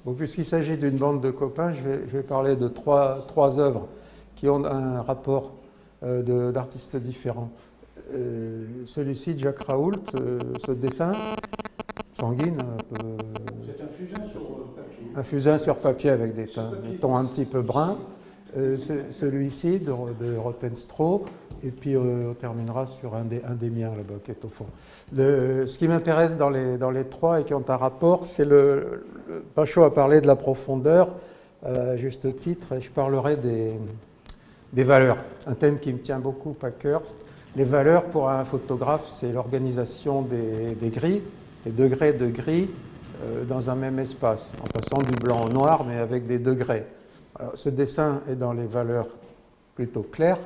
Bon, puisqu'il s'agit d'une bande de copains, je vais parler de trois œuvres qui ont un rapport d'artistes différents. Celui-ci de Jacques Raoult, ce dessin sanguine, c'est un fusain sur papier. Un fusain sur papier avec des tons un petit peu bruns. Celui-ci de Rottenstroh, et puis on terminera sur un des miens là-bas qui est au fond. Ce qui m'intéresse dans les trois et qui ont un rapport, c'est Panchaud a parlé de la profondeur, à juste titre, et je parlerai des valeurs, un thème qui me tient beaucoup à cœur. Les valeurs pour un photographe, c'est l'organisation des gris, les degrés de gris dans un même espace, en passant du blanc au noir, mais avec des degrés. Alors, ce dessin est dans les valeurs plutôt claires,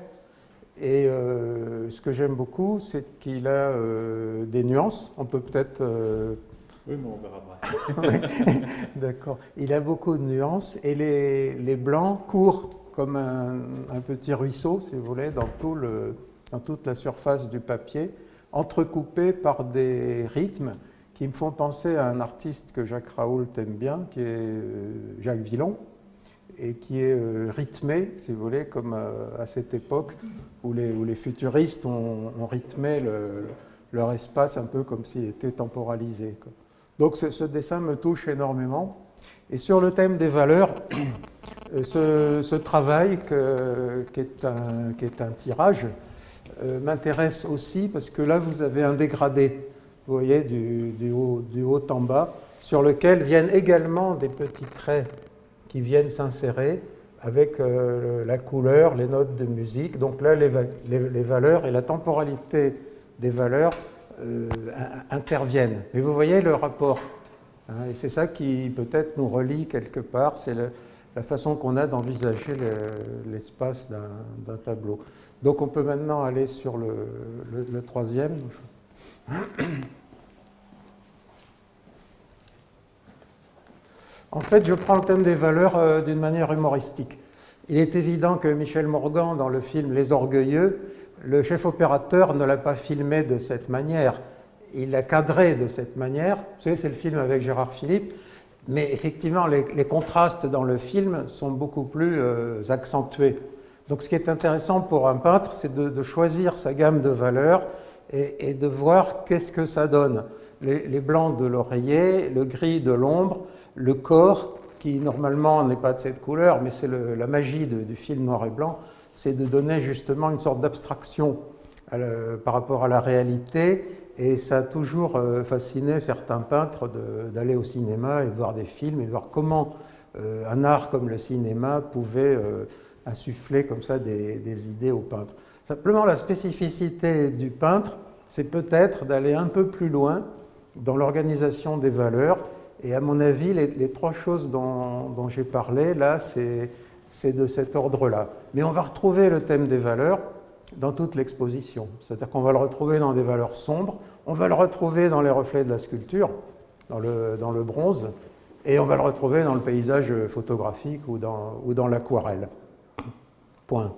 et ce que j'aime beaucoup, c'est qu'il a des nuances. On peut peut-être... Oui, mais on verra après. D'accord. Il a beaucoup de nuances, et les blancs courent comme un petit ruisseau, si vous voulez, dans toute la surface du papier, entrecoupés par des rythmes qui me font penser à un artiste que Jacques Raoult aime bien, qui est Jacques Villon, et qui est rythmé, si vous voulez, comme à cette époque où les futuristes ont rythmé leur espace un peu comme s'il était temporalisé, quoi. Donc ce dessin me touche énormément. Et sur le thème des valeurs, ce travail qui est un tirage m'intéresse aussi parce que là vous avez un dégradé, vous voyez, du haut en bas, sur lequel viennent également des petits traits qui viennent s'insérer avec la couleur, les notes de musique. Donc là, les valeurs et la temporalité des valeurs interviennent. Mais vous voyez le rapport, hein, et c'est ça qui peut-être nous relie quelque part, c'est la façon qu'on a d'envisager l'espace d'un tableau. Donc on peut maintenant aller sur le troisième. En fait, je prends le thème des valeurs d'une manière humoristique. Il est évident que Michel Morgan, dans le film Les Orgueilleux, le chef opérateur ne l'a pas filmé de cette manière. Il l'a cadré de cette manière. Vous savez, c'est le film avec Gérard Philippe. Mais effectivement, les contrastes dans le film sont beaucoup plus accentués. Donc ce qui est intéressant pour un peintre, c'est de choisir sa gamme de valeurs et de voir qu'est-ce que ça donne. Les blancs de l'oreiller, le gris de l'ombre, le corps, qui normalement n'est pas de cette couleur, mais c'est la magie du film noir et blanc, c'est de donner justement une sorte d'abstraction par rapport à la réalité. Et ça a toujours fasciné certains peintres d'aller au cinéma et de voir des films et de voir comment un art comme le cinéma pouvait insuffler comme ça des idées aux peintres. Simplement, la spécificité du peintre, c'est peut-être d'aller un peu plus loin dans l'organisation des valeurs. Et à mon avis, les trois choses dont j'ai parlé, là, c'est de cet ordre-là. Mais on va retrouver le thème des valeurs dans toute l'exposition. C'est-à-dire qu'on va le retrouver dans des valeurs sombres, on va le retrouver dans les reflets de la sculpture, dans le bronze, et on va le retrouver dans le paysage photographique ou dans l'aquarelle. Point.